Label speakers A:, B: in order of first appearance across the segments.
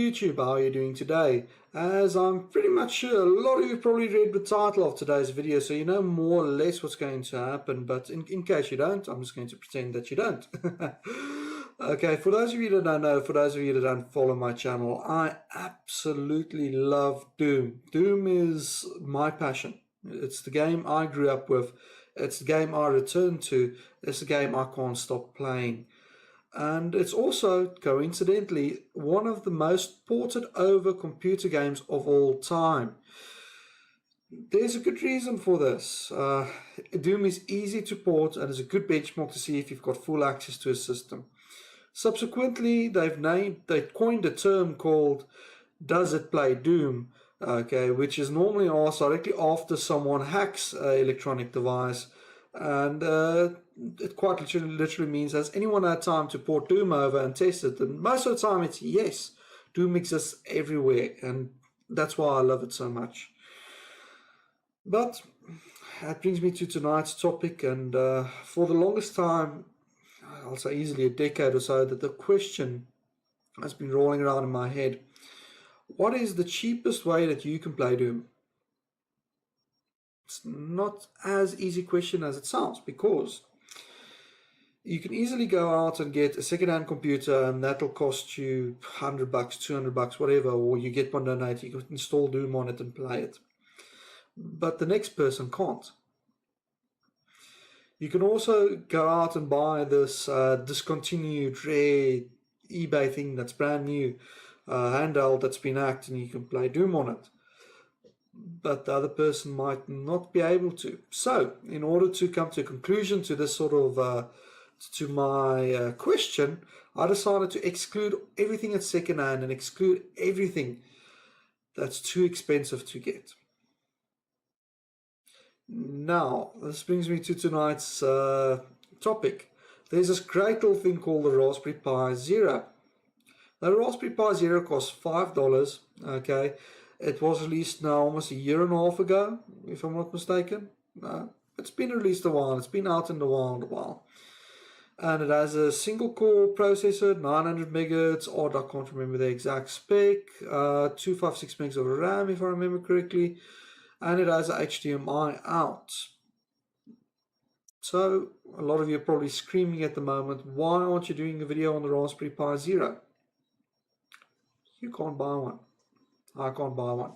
A: YouTube, how are you doing today? As I'm pretty much sure a lot of you probably read the title of today's video, so you know more or less what's going to happen, but in case you don't, I'm just going to pretend that you don't. Okay, for those of you that don't know, for those of you that don't follow my channel, I absolutely love Doom. Doom is my passion. It's the game I grew up with. It's the game I return to. It's the game I can't stop playing. And it's also, coincidentally, one of the most ported over computer games of all time. There's a good reason for this. Doom is easy to port and is a good benchmark to see if you've got full access to a system. Subsequently, they coined a term called "Does it play Doom?" Okay, which is normally asked directly after someone hacks an electronic device. And it quite literally means, has anyone had time to port Doom over and test it? And most of the time it's yes. Doom exists everywhere, and that's why I love it so much. But that brings me to tonight's topic, and for the longest time, I'll say easily a decade or so, that the question has been rolling around in my head: what is the cheapest way that you can play Doom? It's not as easy question as it sounds, because you can easily go out and get a second-hand computer and that'll cost you $100, $200, whatever, or you get one donated, you can install Doom on it and play it. But the next person can't. You can also go out and buy this discontinued rare eBay thing that's brand new, handheld that's been hacked, and you can play Doom on it. But the other person might not be able to. So, in order to come to a conclusion to this sort of, to my question, I decided to exclude everything that's secondhand and exclude everything that's too expensive to get. Now, this brings me to tonight's topic. There's this great little thing called the Raspberry Pi Zero. The Raspberry Pi Zero costs $5, okay? It was released now almost a year and a half ago, if I'm not mistaken. It's been released a while. It's been out in the wild a while. And it has a single core processor, 900 megahertz, or I can't remember the exact spec, 256 megs of RAM if I remember correctly, and it has a HDMI out. So a lot of you are probably screaming at the moment, why aren't you doing a video on the Raspberry Pi Zero? You can't buy one. I can't buy one.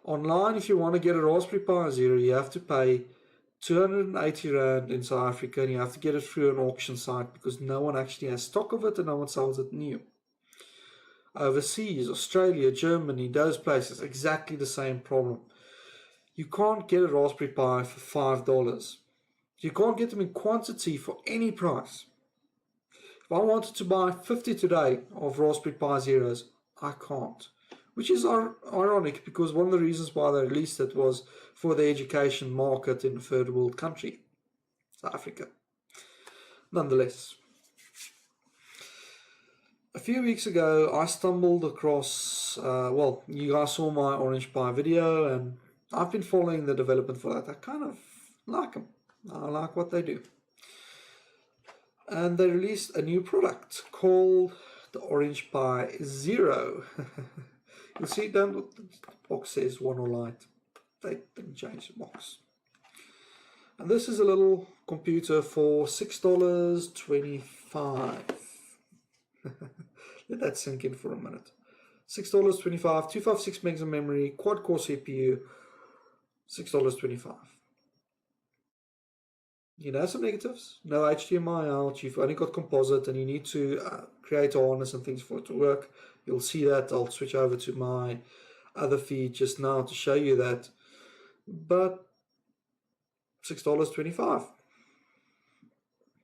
A: Online, if you want to get a Raspberry Pi Zero, you have to pay 280 Rand in South Africa, and you have to get it through an auction site because no one actually has stock of it and no one sells it new. Overseas, Australia, Germany, those places, exactly the same problem. You can't get a Raspberry Pi for $5. You can't get them in quantity for any price. If I wanted to buy 50 today of Raspberry Pi Zeros, I can't. Which is ironic, because one of the reasons why they released it was for the education market in a third world country, South Africa. Nonetheless, a few weeks ago I stumbled across, well, you guys saw my Orange Pi video, and I've been following the development for that. I kind of like them. I like what they do. And they released a new product called the Orange Pi Zero. You'll see down what the box says, one or light. They didn't change the box. And this is a little computer for $6.25. Let that sink in for a minute. $6.25, 256 megs of memory, quad core CPU, $6.25. You know some negatives, no HDMI out, you've only got composite, and you need to create a harness and things for it to work. You'll see that. I'll switch over to my other feed just now to show you that. But $6.25.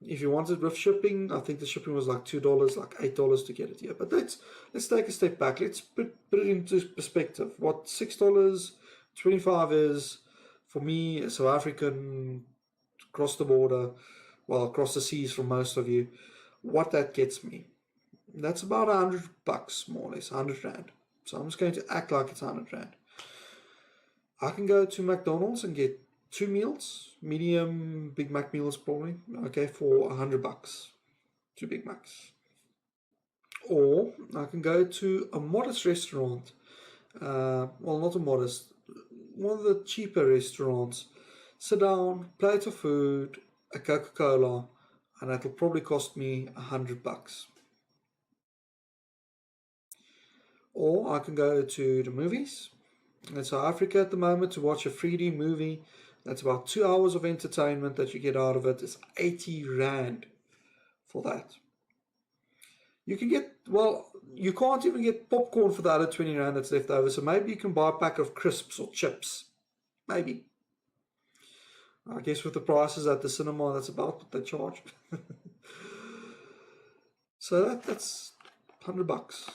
A: If you wanted with shipping, I think the shipping was like $2, like $8 to get it here. But let's take a step back. Let's put it into perspective. What $6.25 is for me, a South African, across the border, well, across the seas for most of you, what that gets me. That's about $100, more or less, 100 Rand. So I'm just going to act like it's 100 Rand. I can go to McDonald's and get 2 meals, medium Big Mac meals probably, okay, for $100. 2 Big Macs. Or I can go to a modest restaurant. Well, not a modest, one of the cheaper restaurants. Sit down, plate of food, a Coca-Cola, and that'll probably cost me $100. Or I can go to the movies in South Africa at the moment to watch a 3D movie. That's about 2 hours of entertainment that you get out of it. It's 80 Rand for that. You can get, well, you can't even get popcorn for the other 20 Rand that's left over. So maybe you can buy a pack of crisps or chips. Maybe. I guess with the prices at the cinema, that's about what they charge. So that's $100.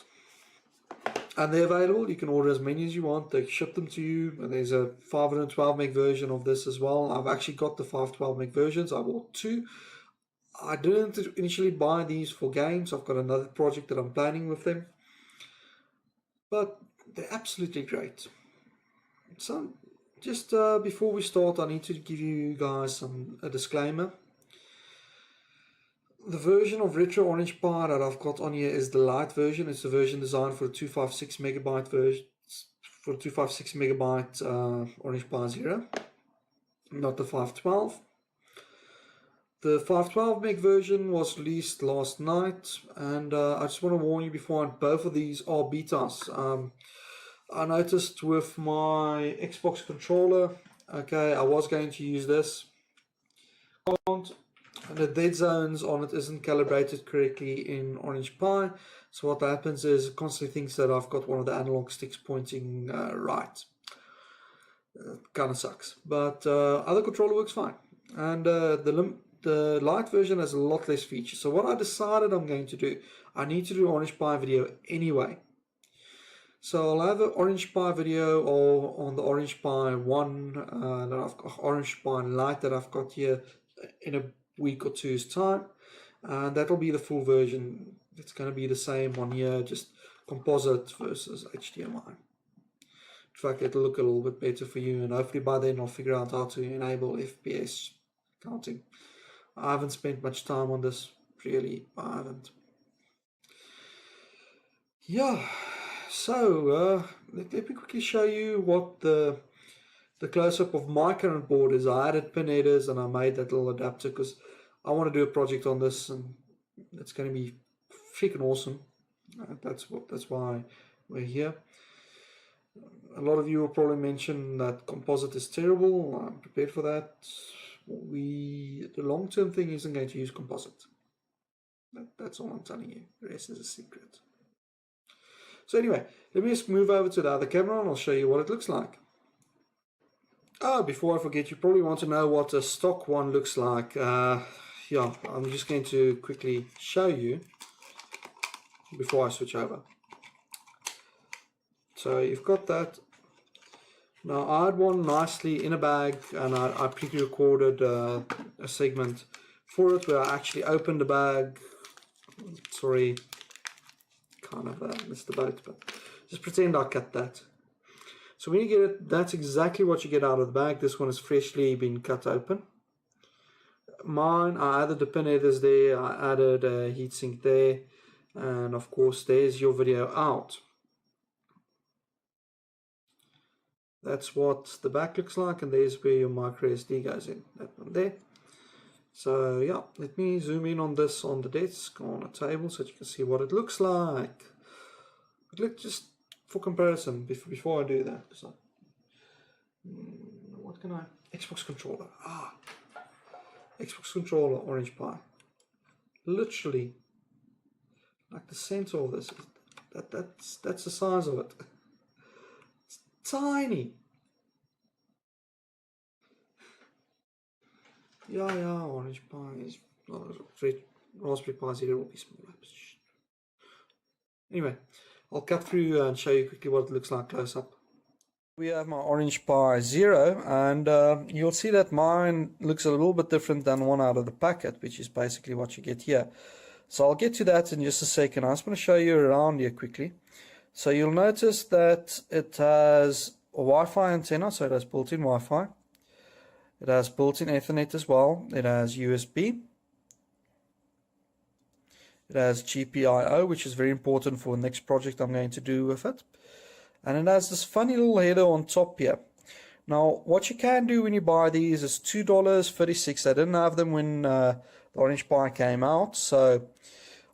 A: And they're available. You can order as many as you want. They ship them to you. And there's a 512 meg version of this as well. I've actually got the 512 meg versions. I bought two. I didn't initially buy these for games. I've got another project that I'm planning with them. But they're absolutely great. So just before we start, I need to give you guys a disclaimer. The version of RetrOrangePi that I've got on here is the light version. It's the version designed for the 256 megabyte version, for the 256 megabyte RetrOrangePi Zero, not the 512. The 512 meg version was released last night, and I just want to warn you beforehand, both of these are betas. I noticed with my Xbox controller, okay, I was going to use this. And the dead zones on it isn't calibrated correctly in RetrOrangePi, so what happens is it constantly thinks that I've got one of the analog sticks pointing right. Kind of sucks, but other controller works fine, and the light version has a lot less features. So what I decided I'm going to do, I need to do RetrOrangePi video anyway. So I'll have an RetrOrangePi video or on the RetrOrangePi 1 that I've got, RetrOrangePi Lite that I've got here in a week or two's time, and that'll be the full version. It's going to be the same one here, just composite versus HDMI. In fact, it'll look a little bit better for you, and hopefully by then I'll figure out how to enable FPS counting. I haven't spent much time on this, really. I haven't. Yeah, so let me quickly show you what the close-up of my current board is. I added pin headers and I made that little adapter because I want to do a project on this, and it's going to be freaking awesome. That's why we're here. A lot of you will probably mention that composite is terrible. I'm prepared for that. The long-term thing isn't going to use composite. That's all I'm telling you. The rest is a secret. So anyway, let me just move over to the other camera and I'll show you what it looks like. Oh, before I forget, you probably want to know what a stock one looks like. Yeah, I'm just going to quickly show you before I switch over. So you've got that. Now I had one nicely in a bag, and I pre-recorded a segment for it where I actually opened the bag. Sorry, kind of missed the boat, but just pretend I cut that. So when you get it, that's exactly what you get out of the bag. This one has freshly been cut open. Mine, I added the pin headers there, I added a heatsink there, and of course there's your video out. That's what the back looks like, and there's where your micro SD goes in, that one there. So yeah, let me zoom in on this on the desk, on a table, so that you can see what it looks like. But let's just, for comparison, before I do that, because what can I, Xbox controller, Xbox controller, RetrOrangePi. Literally, like the center of this, that's the size of it. It's tiny. Yeah, RetrOrangePi is Raspberry Pi Zero will be smaller. Anyway, I'll cut through and show you quickly what it looks like close up. We have my RetrOrangePi Zero, and you'll see that mine looks a little bit different than one out of the packet, which is basically what you get here. So I'll get to that in just a second. I just want to show you around here quickly. So you'll notice that it has a Wi-Fi antenna, so it has built-in Wi-Fi. It has built-in Ethernet as well. It has USB. It has GPIO, which is very important for the next project I'm going to do with it. And it has this funny little header on top here. Now, what you can do when you buy these is $2.36. I didn't have them when the Orange Pi came out, so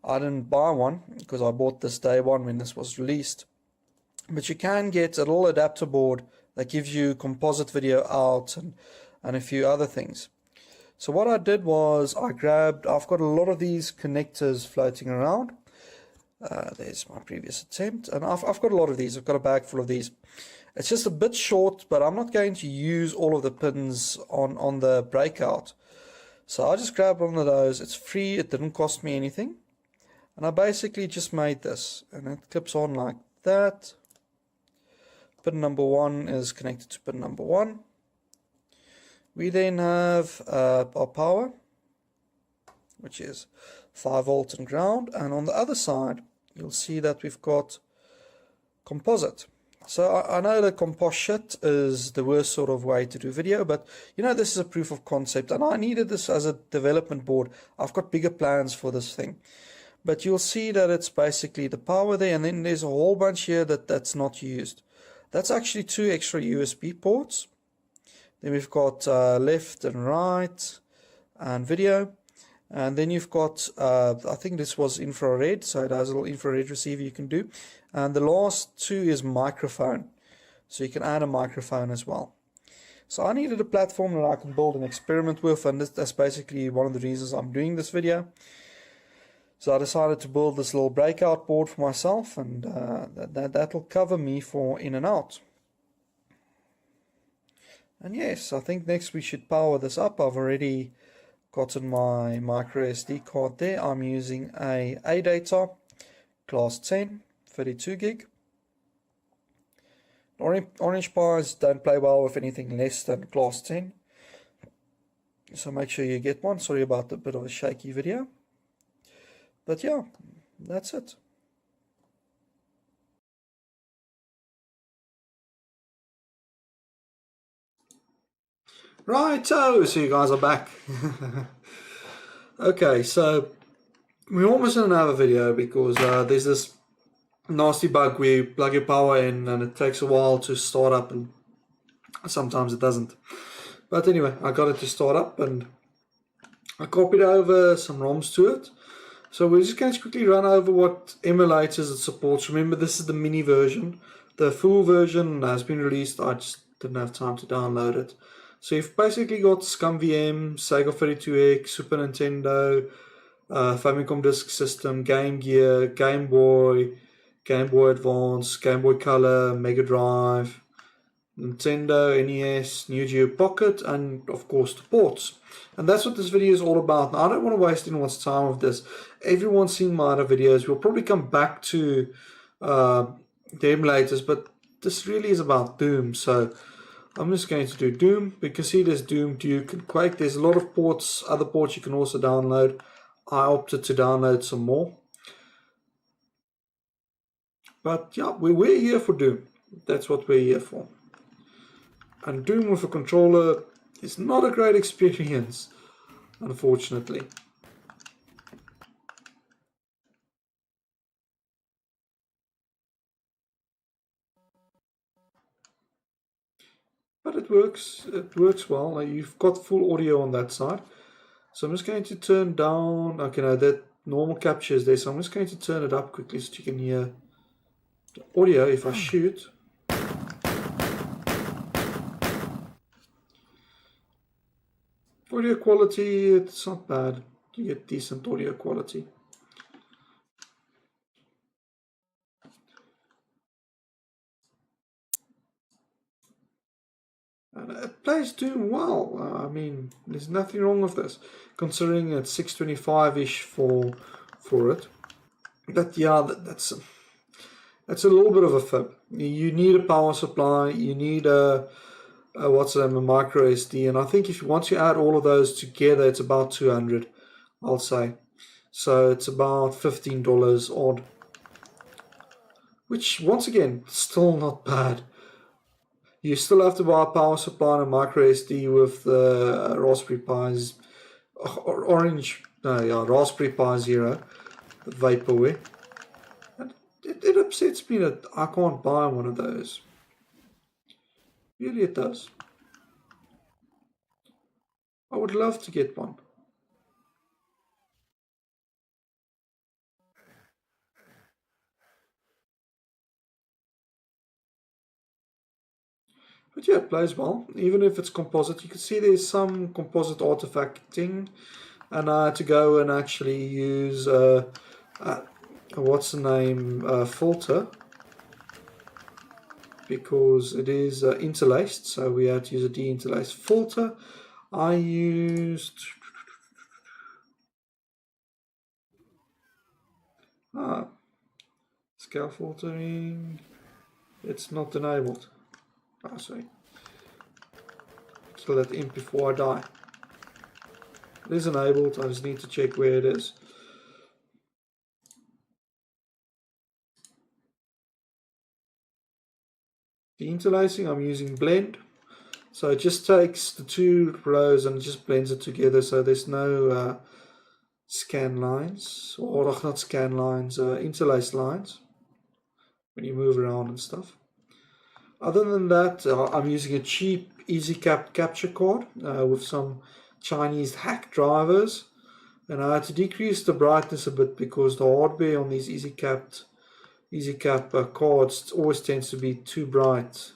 A: I didn't buy one because I bought this day one when this was released. But you can get a little adapter board that gives you composite video out and a few other things. So what I did was I've got a lot of these connectors floating around. There's my previous attempt, and I've got a lot of these. I've got a bag full of these. It's just a bit short, but I'm not going to use all of the pins on the breakout. So I just grabbed one of those. It's free, it didn't cost me anything. And I basically just made this, and it clips on like that. Pin number 1 is connected to pin number 1. We then have our power, which is 5 volt and ground, and on the other side you'll see that we've got composite. So I know that composite is the worst sort of way to do video, but you know, this is a proof of concept, and I needed this as a development board. I've got bigger plans for this thing. But you'll see that it's basically the power there, and then there's a whole bunch here that's not used. That's actually 2 extra USB ports. Then we've got left and right and video. And then you've got, I think this was infrared, so it has a little infrared receiver you can do. And the last 2 is microphone. So you can add a microphone as well. So I needed a platform that I can build an experiment with, and that's basically one of the reasons I'm doing this video. So I decided to build this little breakout board for myself, and that'll cover me for in and out. And yes, I think next we should power this up. I've already gotten my micro SD card there. I'm using a data class 10, 32 gig. Orange Pis don't play well with anything less than class 10. So make sure you get one. Sorry about the bit of a shaky video. But yeah, that's it. Righto, so you guys are back. Okay, so we almost didn't have a video because there's this nasty bug where you plug your power in and it takes a while to start up, and sometimes it doesn't. But anyway, I got it to start up and I copied over some ROMs to it. So we're just going to quickly run over what emulators it supports. Remember, this is the mini version. The full version has been released. I just didn't have time to download it. So you've basically got ScumVM, Sega 32X, Super Nintendo, Famicom Disk System, Game Gear, Game Boy Advance, Game Boy Color, Mega Drive, Nintendo, NES, Neo Geo Pocket, and of course the ports. And that's what this video is all about. Now, I don't want to waste anyone's time with this. Everyone's seen my other videos. We'll probably come back to the emulators, but this really is about Doom. So I'm just going to do Doom. You can see there's Doom, Duke, and Quake. There's a lot of ports, other ports you can also download. I opted to download some more. But yeah, we're here for Doom. That's what we're here for. And Doom with a controller is not a great experience, unfortunately. But it works well. You've got full audio on that side. So I'm just going to turn down, okay, no, that normal capture is there, so I'm just going to turn it up quickly so you can hear the audio if I shoot. Audio quality, it's not bad. You get decent audio quality. And it plays Doom well. I mean, there's nothing wrong with this, considering it's 625-ish for it. But yeah, that's a little bit of a fib. You need a power supply. You need a micro SD, and I think if once you add all of those together, it's about 200, I'll say. So it's about $15 odd, which once again, still not bad. You still have to buy a power supply and a micro SD with the Raspberry Pi Zero. vaporware. And it upsets me that I can't buy one of those. Really, it does. I would love to get one. But yeah, it plays well, even if it's composite. You can see there's some composite artifacting, and I had to go and actually use what's the name, filter, because it is interlaced, so we had to use a deinterlaced filter. I used scale filtering. It's not enabled. Sorry. Kill that imp before I die. It is enabled, I just need to check where it is. The interlacing, I'm using blend. So it just takes the two rows and just blends it together, so there's no scan lines, or not scan lines, interlaced lines when you move around and stuff. Other than that, I'm using a cheap EasyCap capture card with some Chinese hack drivers, and I had to decrease the brightness a bit because the hardware on these EasyCap cards always tends to be too bright.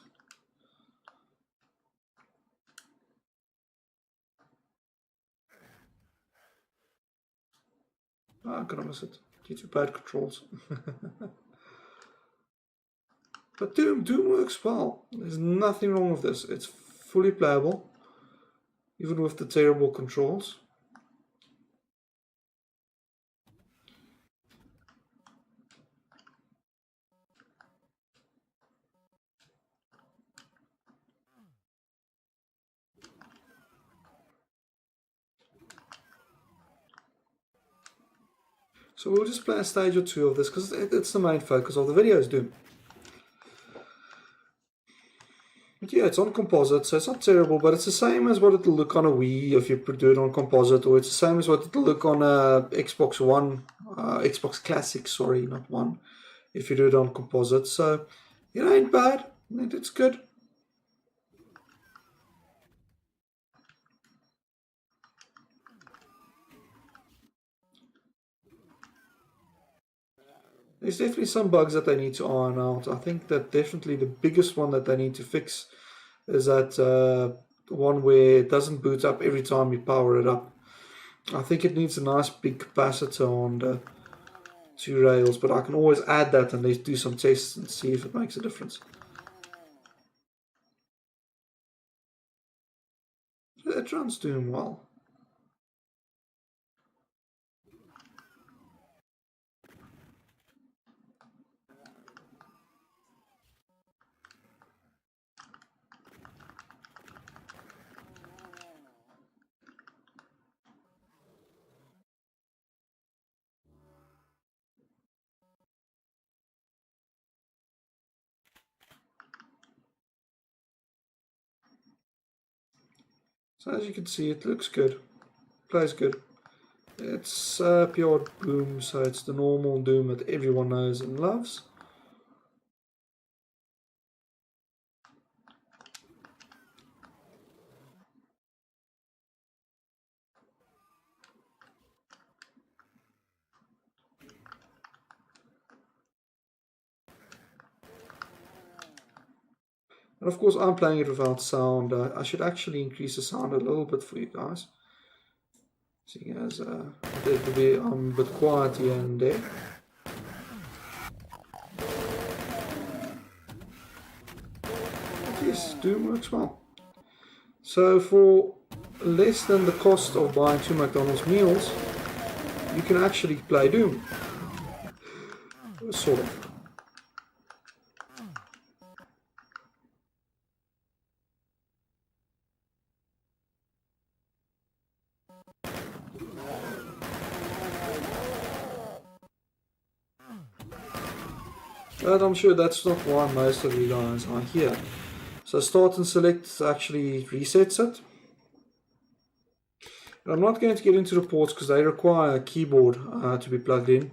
A: I'm gonna miss it due to bad controls. But Doom works well. There's nothing wrong with this. It's fully playable, even with the terrible controls. So we'll just play a stage or two of this because it's the main focus of the video is Doom. But yeah, it's on composite, so it's not terrible, but it's the same as what it'll look on a Wii if you do it on composite, or it's the same as what it'll look on a Xbox One, Xbox Classic, sorry, not One, if you do it on composite. So it ain't bad, it's good. There's definitely some bugs that they need to iron out. I think that definitely the biggest one that they need to fix is that one where it doesn't boot up every time you power it up. I think it needs a nice big capacitor on the two rails, but I can always add that and let's do some tests and see if it makes a difference. It runs doing well. So as you can see, it looks good, plays good. It's pure Doom, so it's the normal Doom that everyone knows and loves. And of course I'm playing it without sound. I should actually increase the sound a little bit for you guys, seeing as I'm a bit quiet here and there. But yes, Doom works well. So for less than the cost of buying 2 McDonald's meals, you can actually play Doom. Sort of. But I'm sure that's not why most of you guys are here. So start and select actually resets it. And I'm not going to get into the ports because they require a keyboard to be plugged in.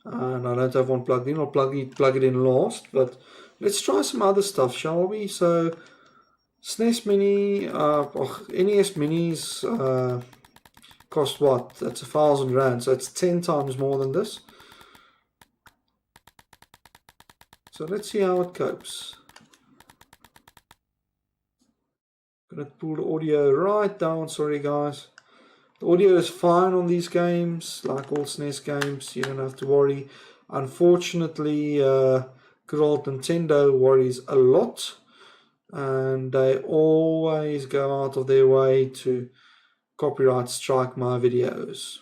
A: and I don't have one plugged in. I'll plug it in last, but let's try some other stuff, shall we? So SNES Mini, NES Minis cost what? That's 1,000 rand, so it's 10 times more than this. So let's see how it copes. I'm gonna pull the audio right down, sorry guys. The audio is fine on these games, like all SNES games, you don't have to worry. Unfortunately, good old Nintendo worries a lot, and they always go out of their way to copyright strike my videos.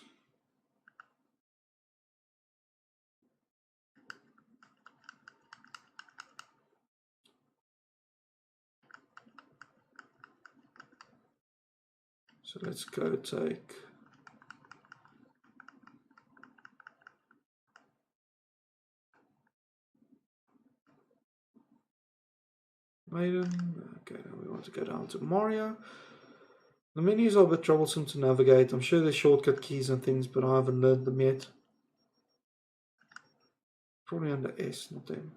A: So let's go take Maiden. Okay, now we want to go down to Mario. The menus are a bit troublesome to navigate. I'm sure there's shortcut keys and things, but I haven't learned them yet. Probably under S, not M.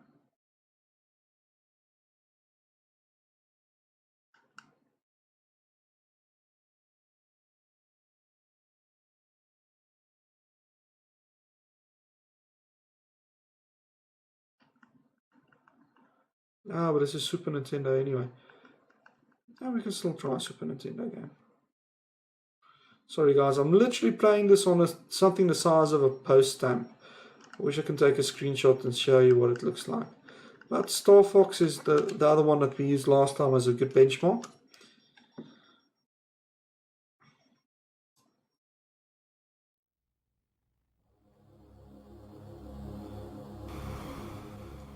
A: Ah, but this is Super Nintendo anyway. Yeah, we can still try a Super Nintendo game. Sorry guys, I'm literally playing this on something the size of a post stamp. I wish I can take a screenshot and show you what it looks like. But Star Fox is the other one that we used last time as a good benchmark.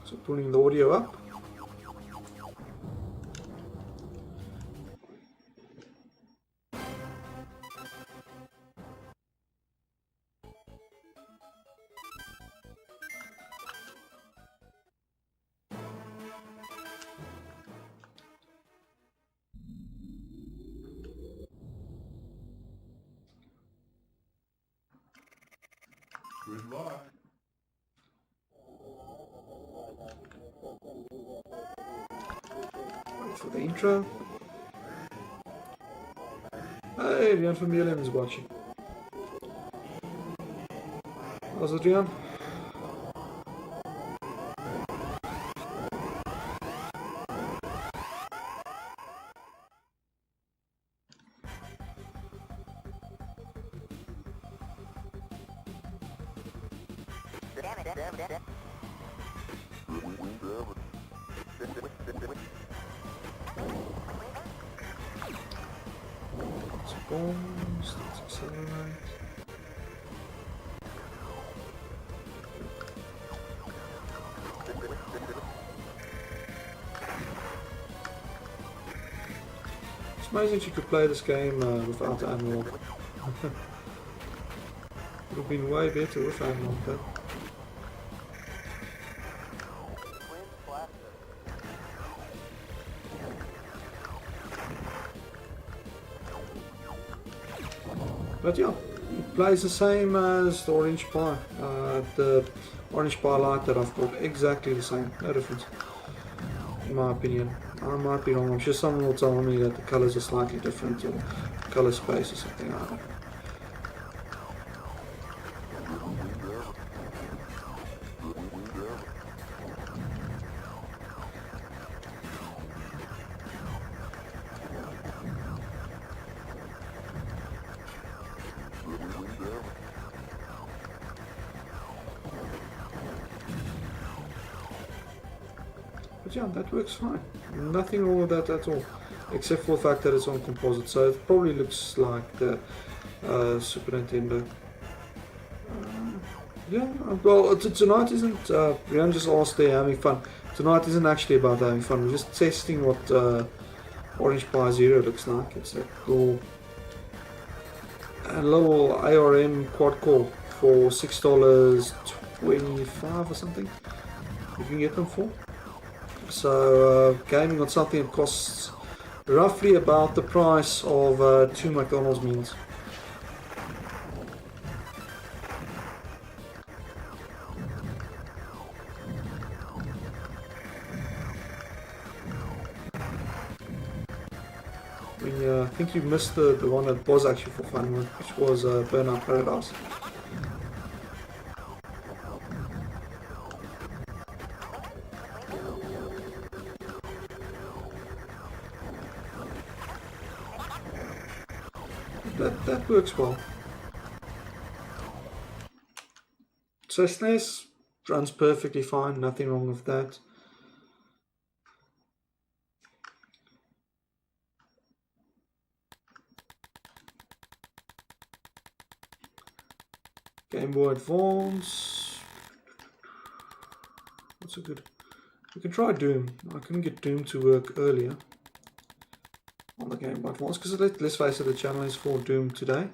A: So pulling the audio up.
B: Good luck.
A: Wait for the intro. Hey, Rian from ULM is watching. How's it, Rian? Bombs, let's accelerate. It's amazing you could play this game without analog. It would have been way better with analog though. But yeah, it plays the same as the Orange Pi. The Orange Pi Lite that I've got, exactly the same, no difference, in my opinion. I might be wrong, I'm sure someone will tell me that the colours are slightly different, or colour space or something like that. But yeah, that works fine. Nothing wrong with that at all, except for the fact that it's on composite, so it probably looks like the Super Nintendo. Yeah, well, tonight isn't, Rian just asked there, having fun. Tonight isn't actually about having fun, we're just testing what Orange Pi Zero looks like. It's a little ARM quad core for $6.25 or something, you can get them for. So gaming on something that costs roughly about the price of 2 McDonald's meals. I think you missed the one that was actually for fun, which was Burnout Paradise. That works well. So SNES runs perfectly fine, nothing wrong with that. Game Boy Advance. That's a good. We can try Doom. I couldn't get Doom to work earlier on the Game Boy Advance because let's face it, the channel is for Doom today.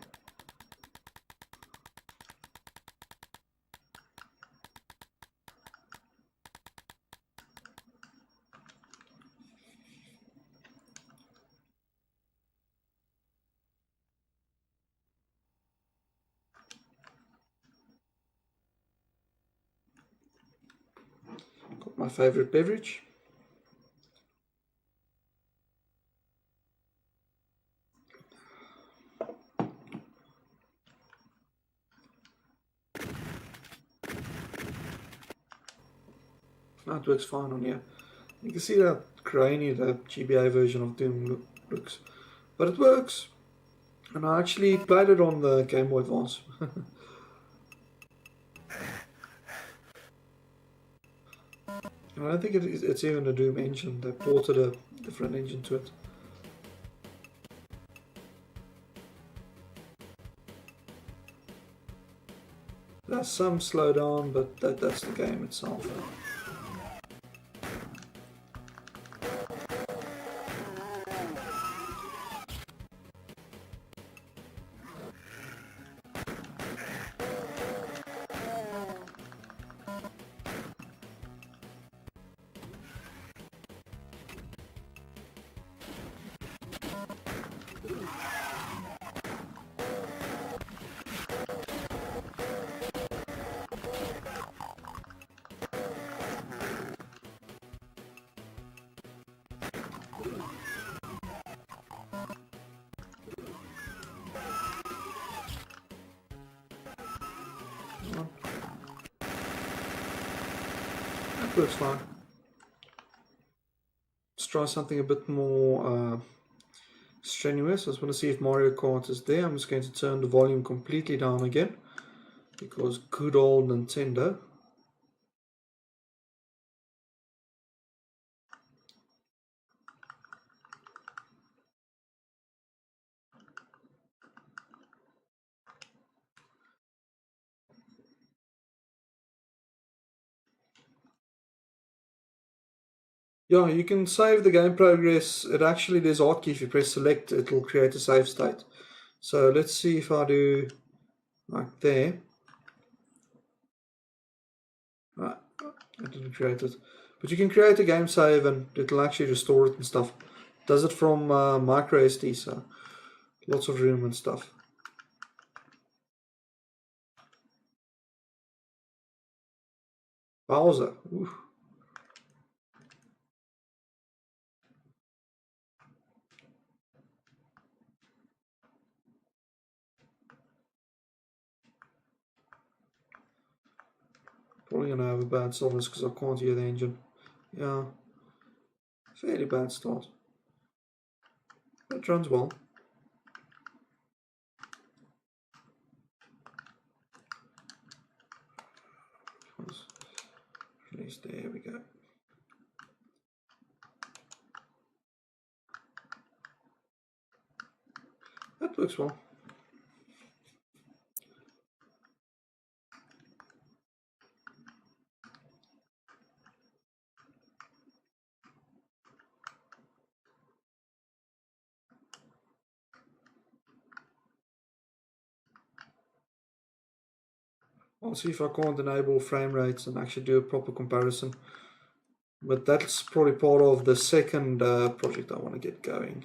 A: Got my favorite beverage. That works fine on here. You can see how grainy the GBA version of Doom looks, but it works. And I actually played it on the Game Boy Advance. And I don't think it's even a Doom engine. They ported a different engine to it. There's some slowdown, but that's the game itself. That works fine. Let's try something a bit more strenuous. I just want to see if Mario Kart is there. I'm just going to turn the volume completely down again because good old Nintendo. Yeah, you can save the game progress. It actually, there's a hotkey. If you press select, it'll create a save state. So let's see if I do like there. Right, I didn't create it. But you can create a game save and it'll actually restore it and stuff. Does it from micro SD, so lots of room and stuff. Bowser. Ooh. Probably gonna have a bad service because I can't hear the engine. Yeah, fairly bad start. It runs well. Release, there we go. That works well. I'll see if I can't enable frame rates and actually do a proper comparison. But that's probably part of the second project I want to get going.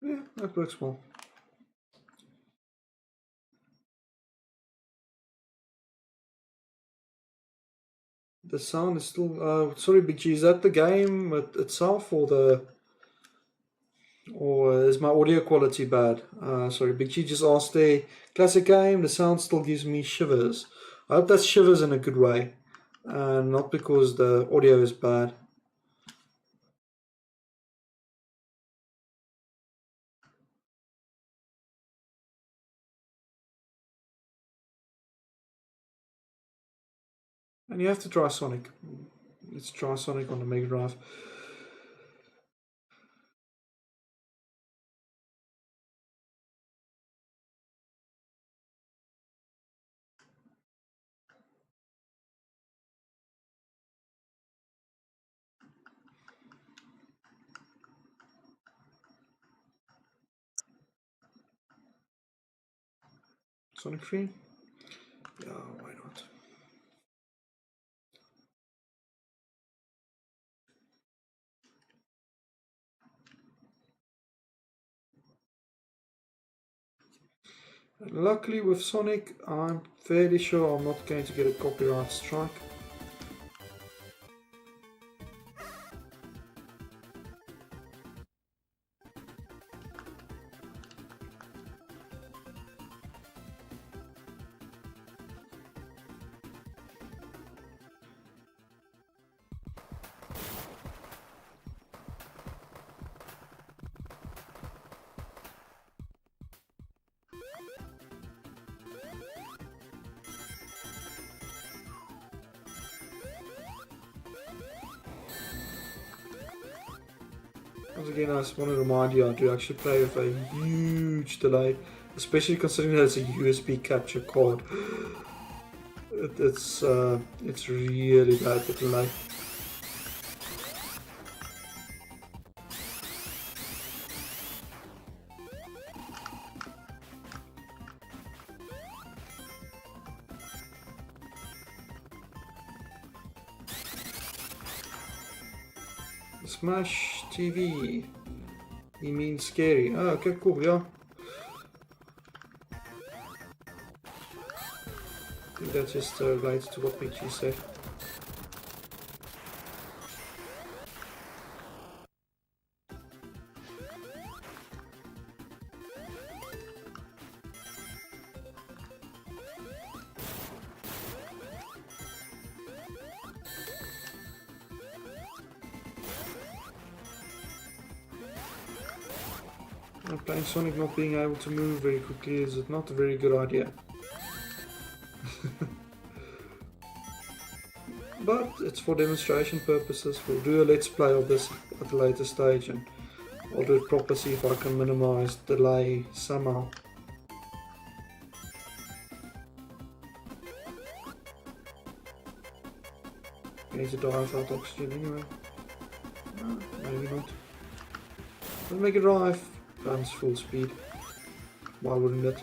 A: Yeah, that works well. The sound is still. Sorry, Big G. Is that the game itself, or is my audio quality bad? Sorry, Big G just asked there. Classic game. The sound still gives me shivers. I hope that's shivers in a good way, not because the audio is bad. And you have to try Sonic. Let's try Sonic on the Mega Drive. Sonic 3? Yeah, why not? Luckily with Sonic, I'm fairly sure I'm not going to get a copyright strike. Once again, I just want to remind you, I do actually play with a huge delay, especially considering that it's a USB capture card. It's really bad, the delay. Smash TV. He means scary. Oh, okay, cool, yeah. I think that just relates to what Peachy said. Playing Sonic not being able to move very quickly is not a very good idea. But it's for demonstration purposes. We'll do a let's play of this at a later stage, and I'll do it properly, see if I can minimize delay somehow. I need to die without oxygen anyway. No, maybe not. Let's make it drive. Runs full speed. Why wouldn't it?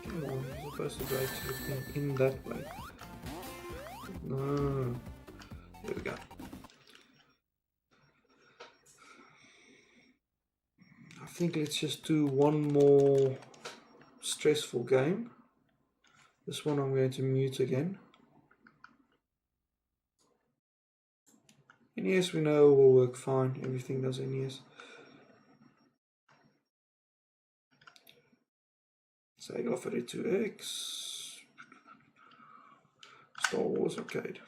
A: Come on, you're supposed to drive to the thing in that way. No. There we go. I think let's just do one more stressful game. This one I'm going to mute again. NES we know will work fine. Everything does NES. Sega for it 2X. Star Wars Arcade.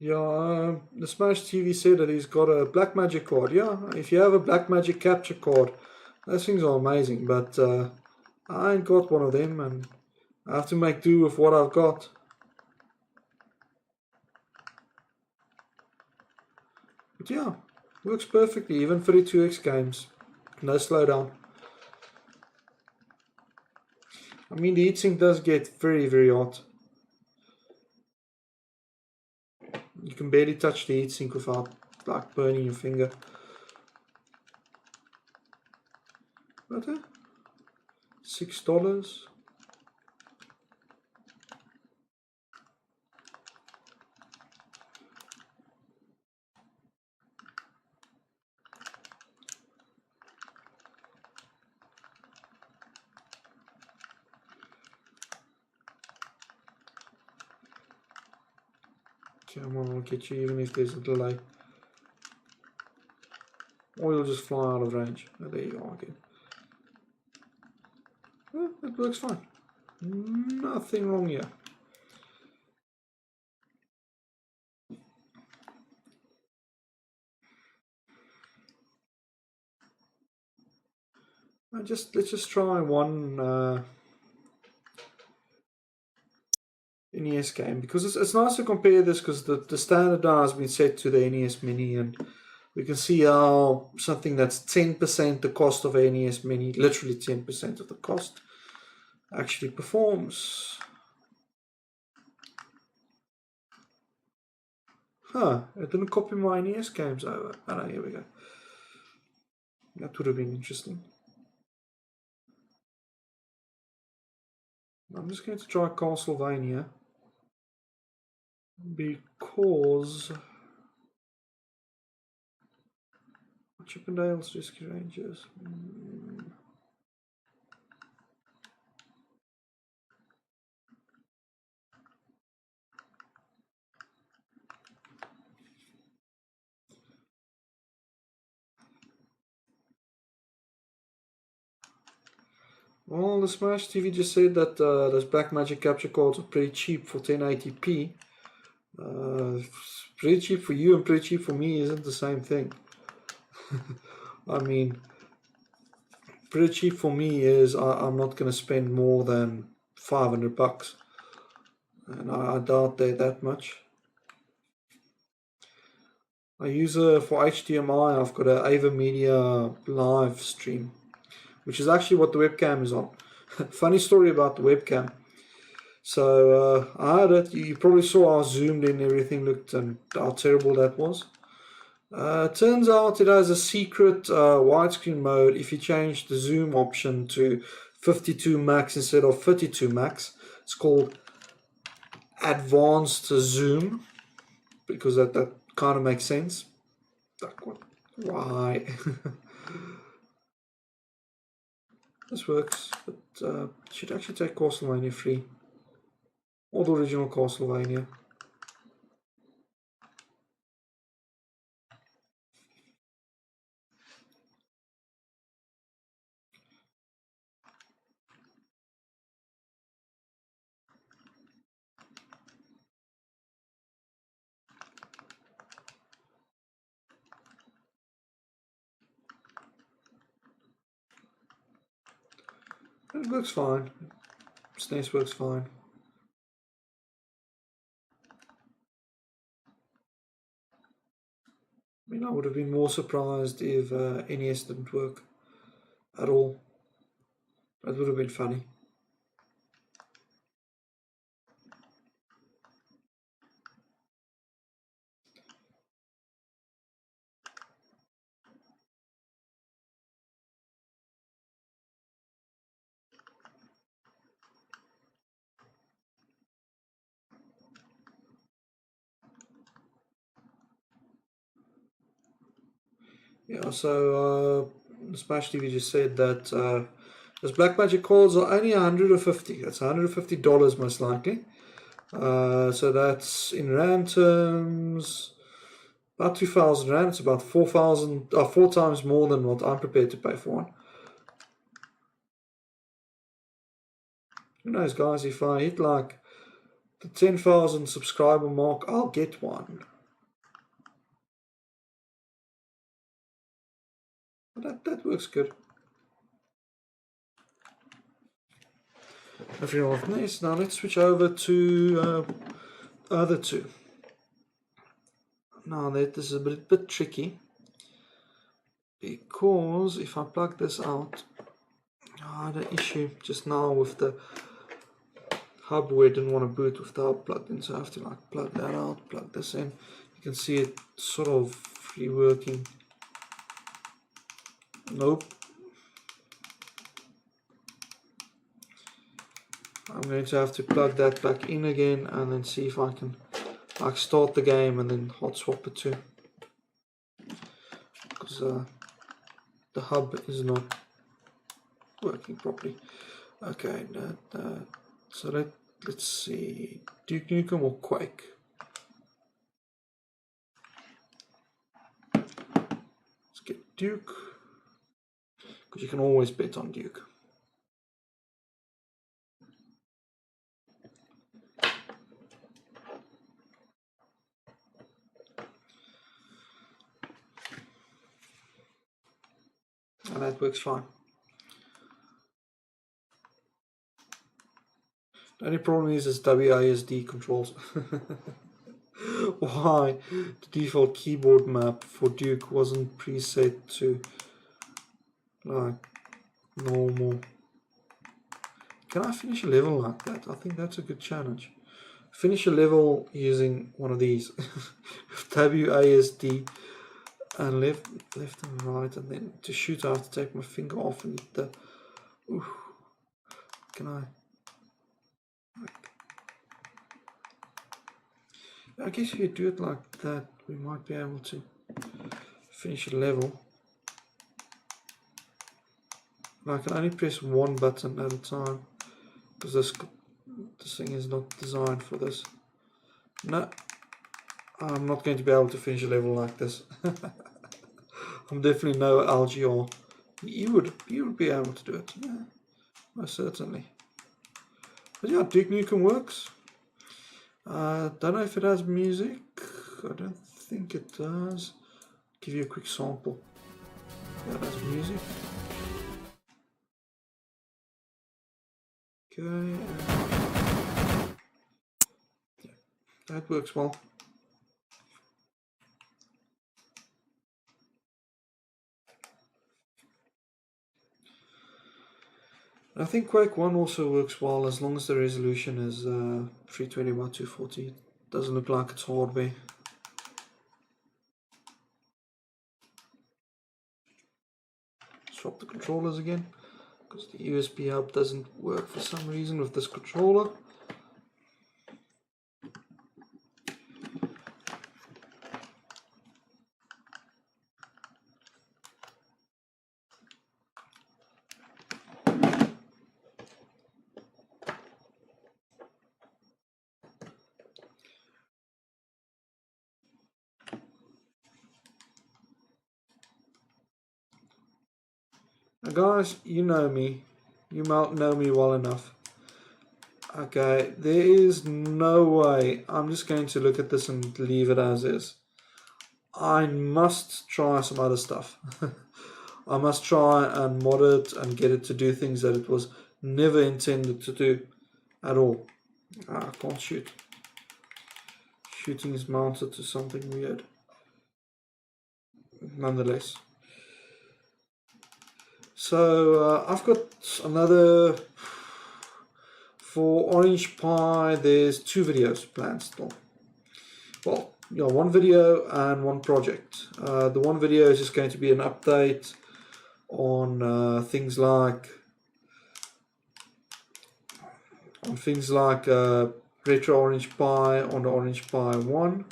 A: Yeah, the Smash TV said that he's got a Blackmagic card. Yeah, if you have a Blackmagic capture card, those things are amazing. But I ain't got one of them, and I have to make do with what I've got. But yeah, works perfectly, even 32x games. No slowdown. I mean, the heatsink does get very, very hot. You can barely touch the heatsink without like burning your finger. But $6. Come on, I'll get you even if there's a delay. Or you'll just fly out of range. Oh, there you are again. Well, it works fine. Nothing wrong here. Let's just try one NES game, because it's nice to compare this, because the standard now has been set to the NES Mini, and we can see how something that's 10% the cost of a NES Mini, literally 10% of the cost, actually performs. Huh, it didn't copy my NES games over. Oh no, here we go. That would have been interesting. I'm just going to try Castlevania, because Chippendales Rescue Rangers. Well, the Smash TV just said that those Blackmagic capture cards are pretty cheap for 1080p. Pretty cheap for you and pretty cheap for me isn't the same thing. I mean, pretty cheap for me is I'm not going to spend more than $500, and I doubt they're that much. I use for HDMI. I've got an Ava Media live stream, which is actually what the webcam is on. Funny story about the webcam. So I had it. You probably saw how zoomed in everything looked and how terrible that was. Turns out it has a secret widescreen mode if you change the zoom option to 52 max instead of 32 max. It's called advanced zoom, because that kind of makes sense. Like, what? Why? This works, but should actually take Castlevania free, or the original Castlevania. It works fine. SNES works fine. I mean, I would have been more surprised if NES didn't work at all. That would have been funny. Yeah, so Smash TV just said that those Blackmagic cards are only $150. That's $150 most likely. So that's in rand terms about 2,000 rand. It's about 4,000, 4 times more than what I'm prepared to pay for one. Who knows, guys? If I hit like the 10,000 subscriber mark, I'll get one. That works good. Everyone, nice. Now let's switch over to other two. Now this is a bit tricky, because if I plug this out, I had an issue just now with the hub where I didn't want to boot with the hub plugged in, so I have to like plug that out, plug this in. You can see it sort of reworking. Nope. I'm going to have to plug that back in again and then see if I can like start the game and then hot swap it to, because the hub is not working properly. Okay, so let's see, Duke Nukem or Quake? Let's get Duke, because you can always bet on Duke. And that works fine. The only problem is WASD controls. Why the default keyboard map for Duke wasn't preset to like normal. Can I finish a level like that? I think that's a good challenge. Finish a level using one of these. WASD and left and right, and then to shoot I have to take my finger off and hit the can I guess if you do it like that, we might be able to finish a level. I can only press one button at a time, because this thing is not designed for this. No, I'm not going to be able to finish a level like this. I'm definitely no LGR. You would be able to do it, yeah, most certainly. But yeah, Duke Nukem works. Don't know if it has music. I don't think it does. Give you a quick sample. Yeah, it has music. Okay. Yeah, that works well. I think Quake 1 also works well as long as the resolution is 320 by 240. It doesn't look like it's hardware. Swap the controllers again, because the USB hub doesn't work for some reason with this controller. Now guys, you know me. You might know me well enough. Okay, there is no way I'm just going to look at this and leave it as is. I must try some other stuff. I must try and mod it and get it to do things that it was never intended to do at all. I can't shoot. Shooting is mounted to something weird. Nonetheless. So I've got another, for Orange Pi, there's 2 videos planned still. Well, yeah, 1 video and 1 project. The 1 video is just going to be an update on things like RetrOrangePi on the Orange Pi 1.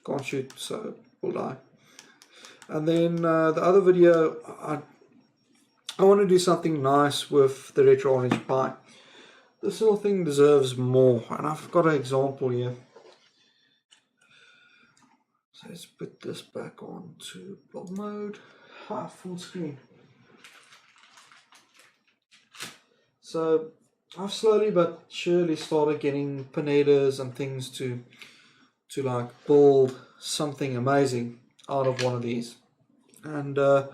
A: Can't shoot, so we'll die. And then the other video, I want to do something nice with the RetrOrangePi. This little thing deserves more, and I've got an example here. So let's put this back on to blob mode, full screen. So I've slowly but surely started getting pinetas and things to like build something amazing out of one of these. And I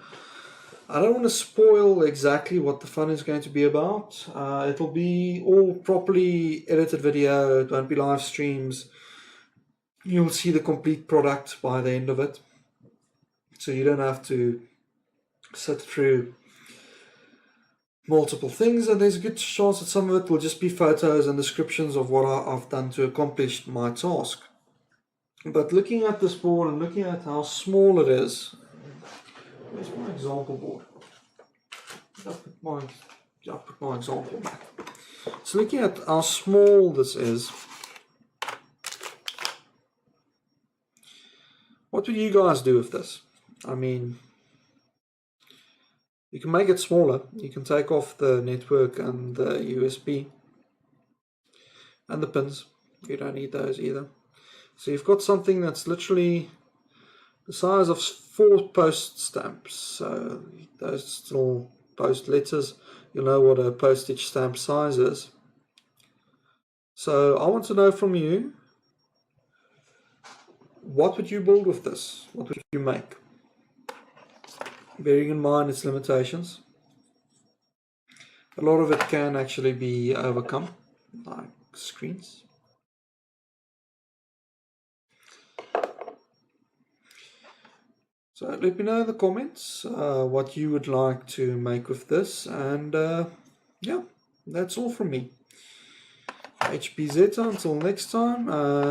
A: don't want to spoil exactly what the fun is going to be about. It'll be all properly edited video, it won't be live streams. You'll see the complete product by the end of it. So you don't have to sit through multiple things, and there's a good chance that some of it will just be photos and descriptions of what I've done to accomplish my task. But looking at this board and looking at how small it is, where's my example board? I put my example back. So looking at how small this is, what would you guys do with this? I mean, you can make it smaller. You can take off the network and the USB and the pins. You don't need those either. So you've got something that's literally the size of 4 post stamps. So those still post letters. You'll know what a postage stamp size is. So I want to know from you, what would you build with this? What would you make? Bearing in mind its limitations. A lot of it can actually be overcome, like screens. So let me know in the comments what you would like to make with this, and yeah, that's all from me. HPZ, until next time.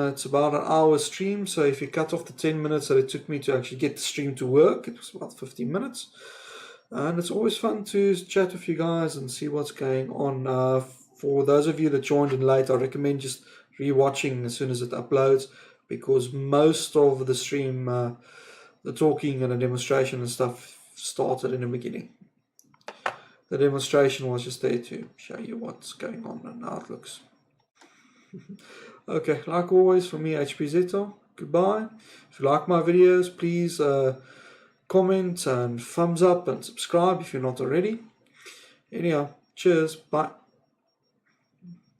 A: It's about an hour stream, so if you cut off the 10 minutes that it took me to actually get the stream to work, it was about 15 minutes. And it's always fun to chat with you guys and see what's going on. For those of you that joined in late, I recommend just re-watching as soon as it uploads, because most of the stream, the talking and the demonstration and stuff started in the beginning. The demonstration was just there to show you what's going on and how it looks. Okay, like always, from me, HPZ, goodbye. If you like my videos, please comment and thumbs up and subscribe if you're not already. Anyhow, cheers, bye.